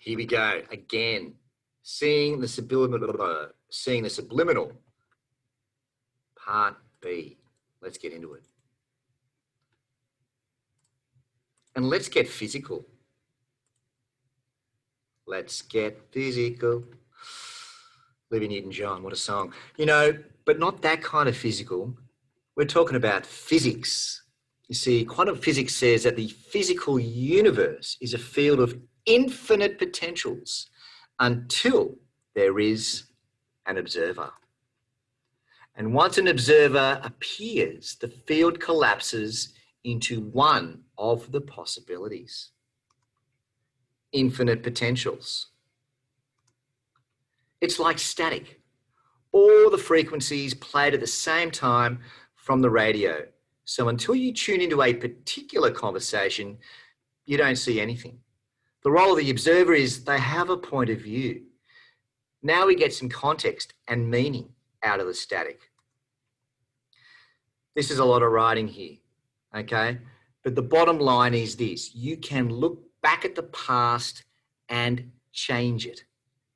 Here we go again. Seeing the subliminal. Part B. Let's get into it. And let's get physical. Let's get physical. Olivia Newton-John, what a song. You know, but not that kind of physical. We're talking about physics. You see, quantum physics says that the physical universe is a field of infinite potentials until there is an observer. And once an observer appears, the field collapses into one of the possibilities. Infinite potentials. It's like static. All the frequencies played at the same time from the radio. So until you tune into a particular conversation, you don't see anything. The role of the observer is they have a point of view. Now we get some context and meaning out of the static. This is a lot of writing here, okay? But the bottom line is this: you can look back at the past and change it.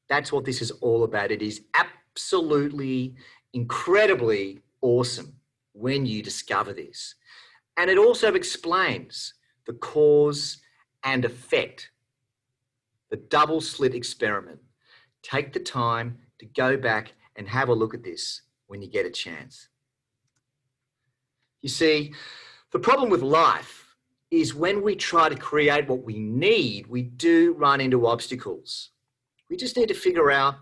That's what this is all about. It is absolutely, incredibly awesome when you discover this. And it also explains the cause and effect, the double slit experiment. Take the time to go back and have a look at this when you get a chance. You see, the problem with life is when we try to create what we need, we do run into obstacles. We just need to figure out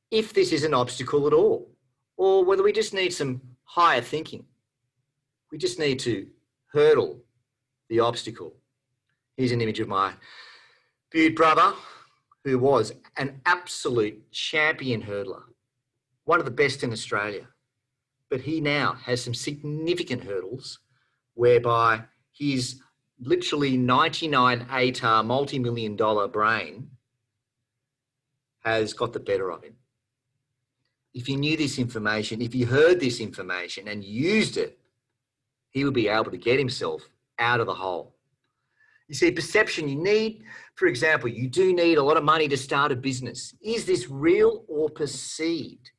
if this is an obstacle at all, or whether we just need some higher thinking. We just need to hurdle the obstacle. Here's an image of my beaut brother, who was an absolute champion hurdler, one of the best in Australia. But he now has some significant hurdles whereby his literally 99 ATAR multi-million-dollar brain has got the better of him. If he knew this information, if he heard this information and used it, he would be able to get himself out of the hole. You see, perception, you need, for example, you do need a lot of money to start a business. Is this real or perceived?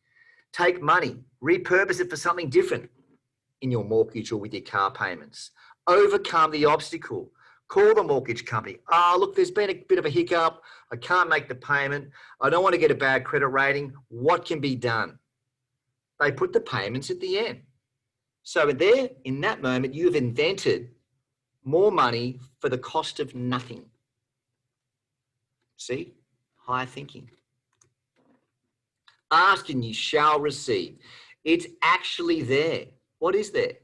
Take money, repurpose it for something different in your mortgage or with your car payments. Overcome the obstacle. Call the mortgage company. Oh, look, there's been a bit of a hiccup. I can't make the payment. I don't want to get a bad credit rating. What can be done? They put the payments at the end. So there, in that moment, you have invented more money for the cost of nothing. See? Higher thinking. Ask and you shall receive. It's actually there. What is there?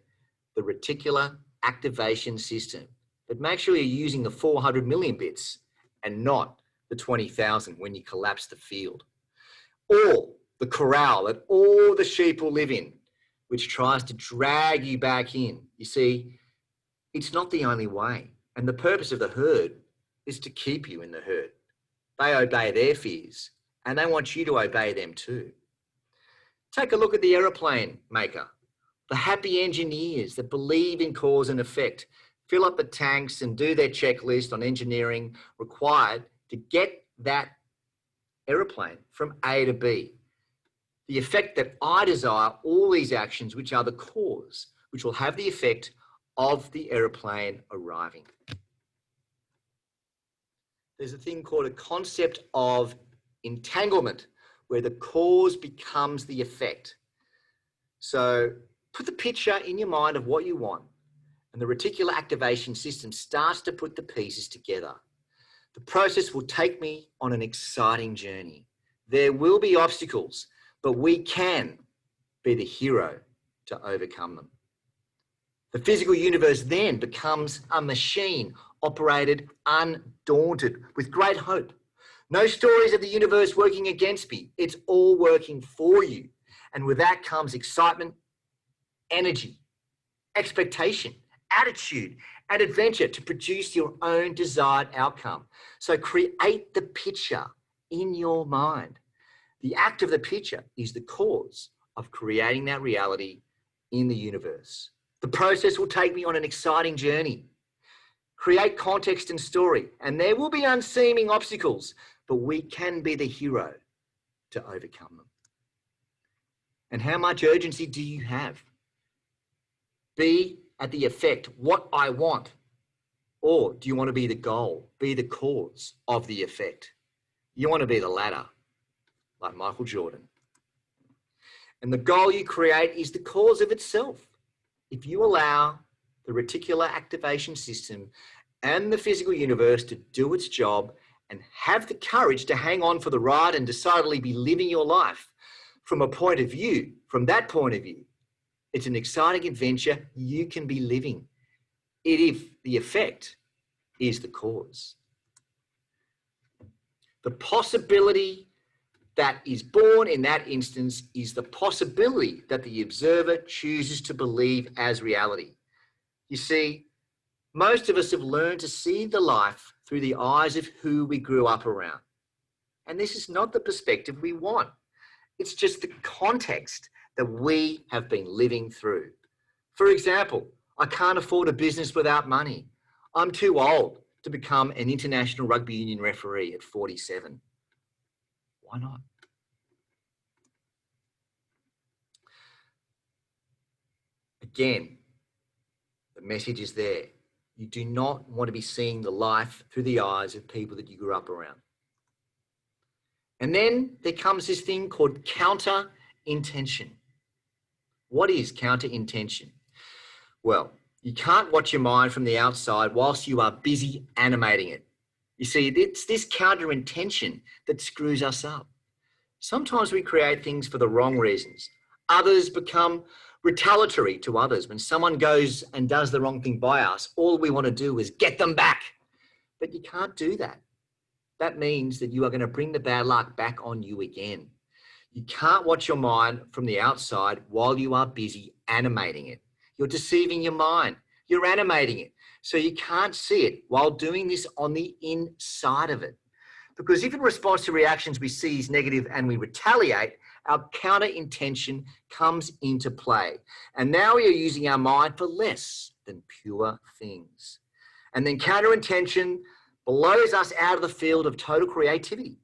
The reticular activation system. But make sure you're using the 400 million bits and not the 20,000 when you collapse the field. Or the corral that all the sheep will live in, which tries to drag you back in. You see, it's not the only way. And the purpose of the herd is to keep you in the herd. They obey their fears and they want you to obey them too. Take a look at the aeroplane maker, the happy engineers that believe in cause and effect, fill up the tanks and do their checklist on engineering required to get that aeroplane from A to B. The effect that I desire, all these actions, which are the cause, which will have the effect of the aeroplane arriving. There's a thing called a concept of entanglement, where the cause becomes the effect. So put the picture in your mind of what you want, and the reticular activation system starts to put the pieces together. The process will take me on an exciting journey. There will be obstacles, but we can be the hero to overcome them. The physical universe then becomes a machine operated undaunted with great hope. No stories of the universe working against me. It's all working for you. And with that comes excitement, energy, expectation, attitude, and adventure to produce your own desired outcome. So create the picture in your mind. The act of the picture is the cause of creating that reality in the universe. The process will take me on an exciting journey. Create context and story, and there will be unseeming obstacles, but we can be the hero to overcome them. And how much urgency do you have? Be at the effect, what I want. Or do you want to be the goal, be the cause of the effect? You want to be the latter, like Michael Jordan. And the goal you create is the cause of itself. If you allow the reticular activation system and the physical universe to do its job and have the courage to hang on for the ride and decidedly be living your life from that point of view, it's an exciting adventure you can be living if the effect is the cause. The possibility that is born in that instance is the possibility that the observer chooses to believe as reality. You see, most of us have learned to see the life through the eyes of who we grew up around. And this is not the perspective we want. It's just the context that we have been living through. For example, I can't afford a business without money. I'm too old to become an international rugby union referee at 47. Why not? Again, the message is there. You do not want to be seeing the life through the eyes of people that you grew up around. And then there comes this thing called counter-intention. What is counter-intention? Well, you can't watch your mind from the outside whilst you are busy animating it. You see, it's this counter-intention that screws us up. Sometimes we create things for the wrong reasons. Others become retaliatory to others. When someone goes and does the wrong thing by us, all we want to do is get them back. But you can't do that. That means that you are going to bring the bad luck back on you again. You can't watch your mind from the outside while you are busy animating it. You're deceiving your mind. You're animating it. So you can't see it while doing this on the inside of it. Because if in response to reactions we see is negative and we retaliate, our counter intention comes into play. And now we are using our mind for less than pure things. And then counter intention blows us out of the field of total creativity.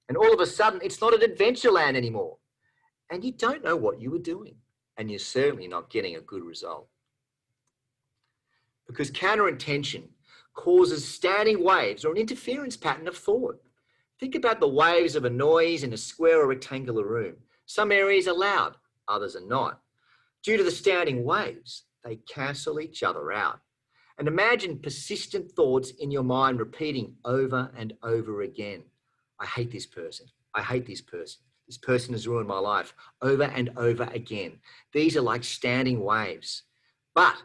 And all of a sudden, it's not an adventure land anymore. And you don't know what you were doing. And you're certainly not getting a good result. Because counter-intention causes standing waves or an interference pattern of thought. Think about the waves of a noise in a square or rectangular room. Some areas are loud, others are not. Due to the standing waves, they cancel each other out. And imagine persistent thoughts in your mind repeating over and over again. I hate this person. I hate this person. This person has ruined my life, over and over again. These are like standing waves. But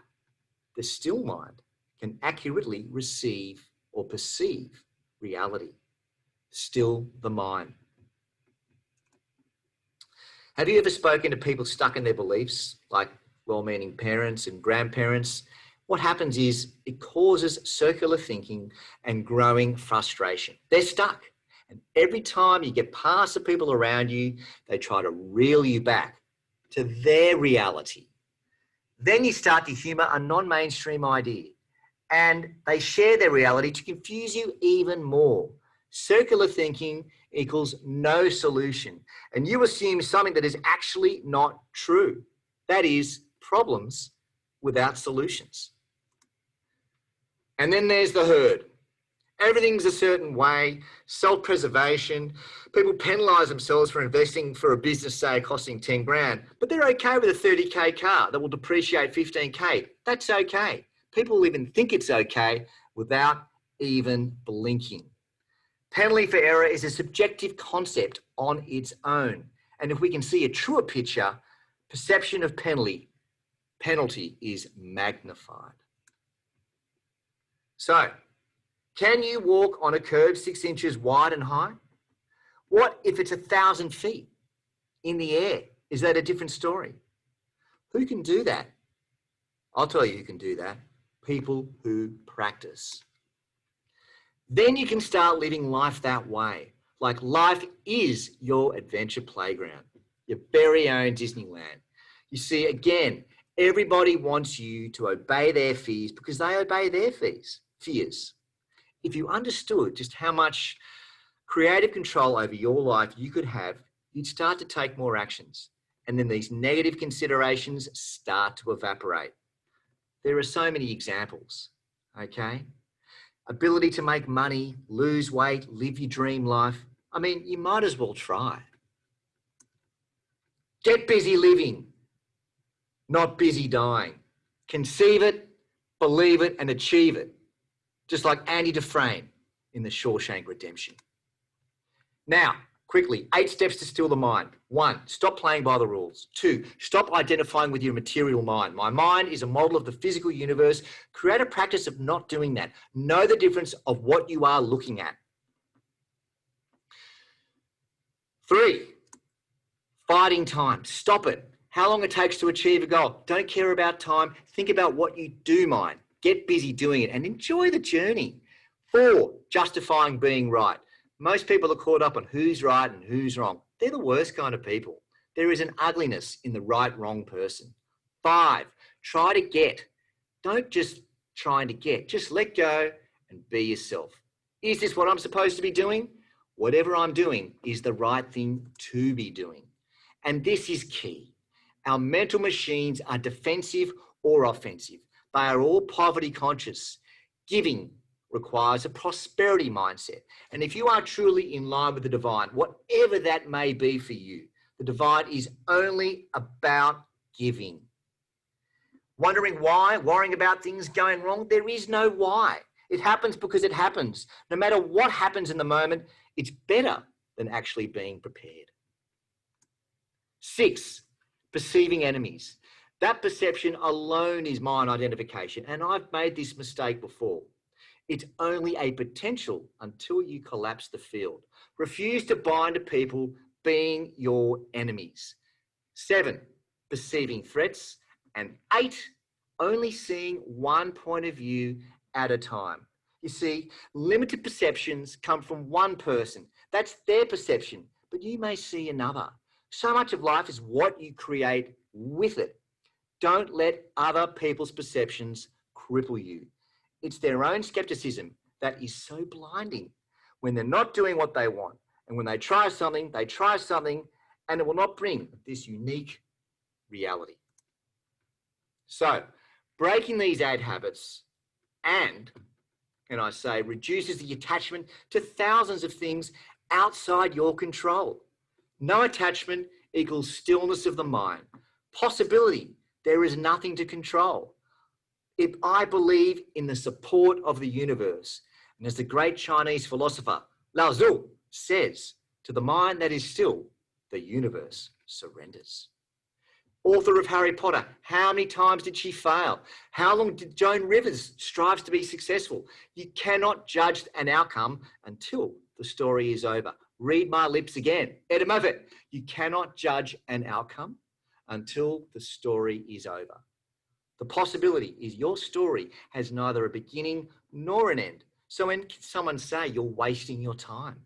the still mind can accurately receive or perceive reality. Still the mind. Have you ever spoken to people stuck in their beliefs, like well-meaning parents and grandparents? What happens is it causes circular thinking and growing frustration. They're stuck. And every time you get past the people around you, they try to reel you back to their reality. Then you start to humor a non-mainstream idea, and they share their reality to confuse you even more. Circular thinking equals no solution, and you assume something that is actually not true. That is, problems without solutions. And then there's the herd. Everything's a certain way, self-preservation. People penalise themselves for investing for a business, say, costing 10 grand, but they're okay with a 30K car that will depreciate 15K. That's okay. People even think it's okay without even blinking. Penalty for error is a subjective concept on its own. And if we can see a truer picture, perception of penalty is magnified. So, can you walk on a curb 6 inches wide and high? What if it's 1,000 feet in the air? Is that a different story? Who can do that? I'll tell you who can do that. People who practice. Then you can start living life that way. Like life is your adventure playground, your very own Disneyland. You see, again, everybody wants you to obey their fears because they obey their fears. If you understood just how much creative control over your life you could have, you'd start to take more actions. And then these negative considerations start to evaporate. There are so many examples, okay? Ability to make money, lose weight, live your dream life. I mean, you might as well try. Get busy living, not busy dying. Conceive it, believe it, and achieve it. Just like Andy Dufresne in The Shawshank Redemption. Now, quickly, 8 steps to still the mind. 1, stop playing by the rules. 2, stop identifying with your material mind. My mind is a model of the physical universe. Create a practice of not doing that. Know the difference of what you are looking at. 3, fighting time. Stop it. How long it takes to achieve a goal. Don't care about time. Think about what you do mind. Get busy doing it and enjoy the journey. 4, justifying being right. Most people are caught up on who's right and who's wrong. They're the worst kind of people. There is an ugliness in the right, wrong person. 5, try to get. Don't just trying to get. Just let go and be yourself. Is this what I'm supposed to be doing? Whatever I'm doing is the right thing to be doing. And this is key. Our mental machines are defensive or offensive. They are all poverty conscious. Giving requires a prosperity mindset. And if you are truly in line with the divine, whatever that may be for you, the divine is only about giving. Wondering why? Worrying about things going wrong? There is no why. It happens because it happens. No matter what happens in the moment, it's better than actually being prepared. 6, perceiving enemies. That perception alone is mind identification. And I've made this mistake before. It's only a potential until you collapse the field. Refuse to bind to people being your enemies. 7, perceiving threats. And 8, only seeing one point of view at a time. You see, limited perceptions come from one person. That's their perception, but you may see another. So much of life is what you create with it. Don't let other people's perceptions cripple you. It's their own skepticism that is so blinding when they're not doing what they want. And when they try something, and it will not bring this unique reality. So, breaking these 8 habits and I say, reduces the attachment to thousands of things outside your control. No attachment equals stillness of the mind. Possibility, there is nothing to control. If I believe in the support of the universe, and as the great Chinese philosopher Lao Tzu says, to the mind that is still, the universe surrenders. Author of Harry Potter, how many times did she fail? How long did Joan Rivers strive to be successful? You cannot judge an outcome until the story is over. Read my lips again. Ed Moffat, you cannot judge an outcome until the story is over. The possibility is your story has neither a beginning nor an end. So when someone say you're wasting your time,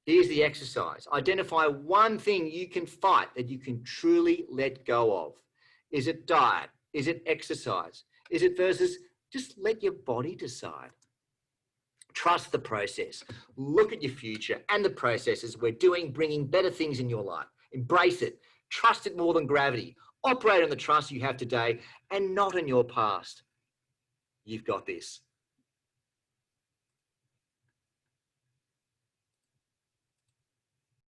here's the exercise. Identify one thing you can fight that you can truly let go of. Is it diet? Is it exercise? Is it versus just let your body decide? Trust the process. Look at your future and the processes we're doing, bringing better things in your life. Embrace it. Trust it more than gravity. Operate on the trust you have today and not in your past. You've got this.